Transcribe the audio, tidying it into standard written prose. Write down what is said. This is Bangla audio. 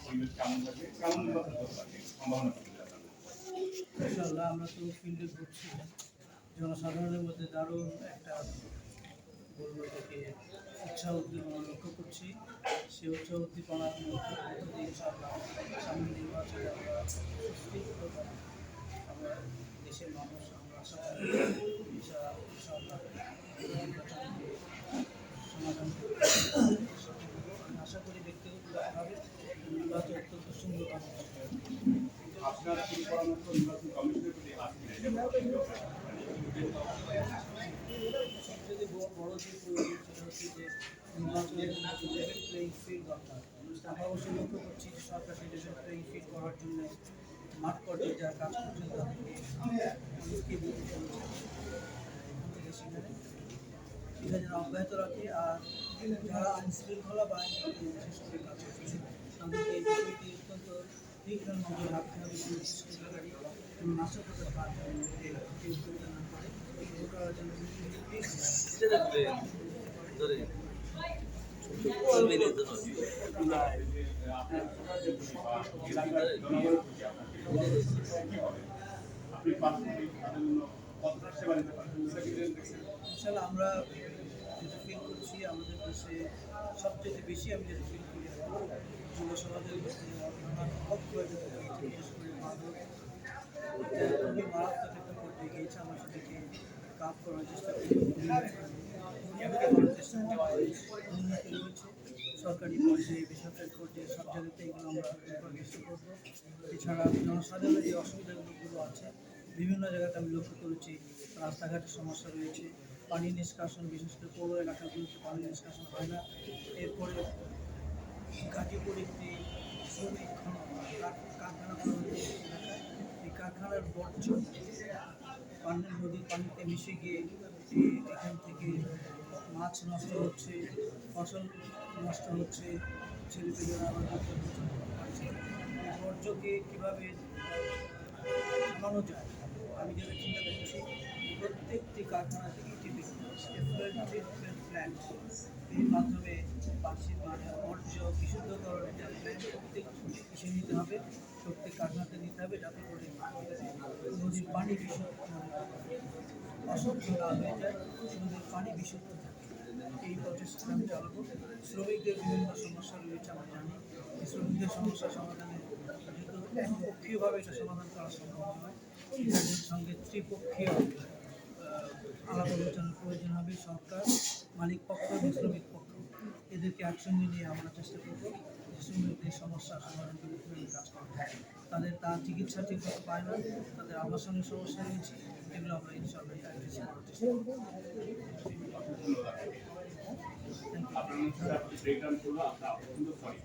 পরিবেশ কেমন থাকবে, কেমন নির্বাচন হতে পারে সম্ভাবনা থাকবে আপনাদের? ইনশাআল্লাহ আমরা তো ফিল্ডে ঘুরছি, জনসাধারণের মধ্যে দারুণ একটা বলবো এটাকে উৎসাহ উদ্দীপনা লক্ষ্য করছি। সেই উৎসাহ উদ্দীপনার মধ্যে দিয়ে ইনশাআল্লাহ সামনে নির্বাচনে আমরা সুস্থিরভাবে আমরা দেশের মানুষ আমরা আশা করি ইনশাআল্লাহ নির্বাচনকে সমাধান করতে আমি আশা করি ব্যক্তিগতভাবে নির্বাচন অত্যন্ত সুন্দর হবে। আপনার কি পরামর্শ নির্বাচন কমিশনের প্রতি আসবে? সবচেয়ে বড় যে প্রয়োজন সেটা হচ্ছে যে নির্বাচনের লেভেল প্লেয়িং ফিল্ড দরকার। আমরা অবশ্যই লক্ষ্য করছি যে সরকার সেই লেভেল প্লেয়িং ফিল্ড করার জন্য মাঠ পর্যায়ে যারা কাজ করছেন তাদেরকে অনেককে দিতে চলেছে এখান থেকে সেখানে এটা যেন অব্যাহত রাখে। আর যারা আইন শৃঙ্খলা বা আইন বিশেষ করে কাজ করছে তাদেরকে এই বিষয়টি অত্যন্ত তীক্ষ্ণ নজর রাখতে হবে। সরকারি কোনো নাশকতার কাজ কেউ করতে না পারে ওটা যেন আপনি বাস্তবিক তাদের জন্য কতটা সেবা দিতে পারেন? ইনশাআল্লাহ আমরা যেটা ফিল করছি আমাদের দেশে সবচেয়ে বেশি আমি যেটা ফিল করি যুব সমাজের মধ্যে অভিভাবক প্রয়োজন হয়েছে, বিশেষ করে মাদক খুবই মারাত্মক একটা পর্যায়ে গিয়েছে। আমরা সেটাকে কাজ করার চেষ্টা করি, উন্নতি রয়েছে সরকারি পর্যায়ে বেসরকারি পর্যায়ে সব জায়গাতে এগুলো আমরা করার চেষ্টা করবো। এছাড়া জনসাধারণের যে অসুবিধাগুলো আছে বিভিন্ন জায়গাতে আমি লক্ষ্য করেছি রাস্তাঘাটের সমস্যা রয়েছে, পানি নিষ্কাশন বিশেষ করে পৌর এলাকাগুলোতে পানি নিষ্কাশন হয় না। এরপরে গাজীপুর একটি শ্রমিক কারখানা এলাকায় এই কারখানার বর্জ্য নদীর পানিতে মিশে গিয়ে এখান থেকে মাছ নষ্ট হচ্ছে, ফসল নষ্ট হচ্ছে, ছেলেপেলেরা আবার পাচ্ছে। এই বর্জ্যকে কীভাবে থামানো যায় আমি যেটা চিন্তা করছি প্রত্যেকটি কারখানা থেকে প্ল্যান্ট এর মাধ্যমে বর্জ্য বিশুদ্ধকরণের একটা প্ল্যান্ট প্রত্যেক কিসে নিতে হবে, প্রত্যেক কারখানাতে নিতে হবে যাতে করে নদীর পানি বিশুদ্ধ অসুস্থ না হয়ে যায়, নদীর পানি বিশুদ্ধ থাকে। এই প্রচেষ্টা আমি চালাবো। শ্রমিকদের বিভিন্ন সমস্যা রয়েছে আমরা জানি, এই শ্রমিকদের সমস্যা সমাধানে যেহেতু একপক্ষীয়ভাবে এটা সমাধান করা সম্ভব নয়, এদের সঙ্গে ত্রিপক্ষীয় আলাপ আলোচনার প্রয়োজন হবে। সরকার, মালিক পক্ষ এবং শ্রমিক পক্ষ এদেরকে একসঙ্গে নিয়ে আমরা চেষ্টা করব যে শ্রমিকদের সমস্যার সমাধান করে কীভাবে কাজ করতে হয়। তার চিকিৎসা ঠিক মতো পায় না, তাদের আবাসনের সমস্যা রয়েছে, এগুলো আমরা ইনশাআল্লাহ অ্যাড্রেস করার চেষ্টা করব। আপনার ব্রেকডাউন করলো, আপনার অত্যন্ত সরি।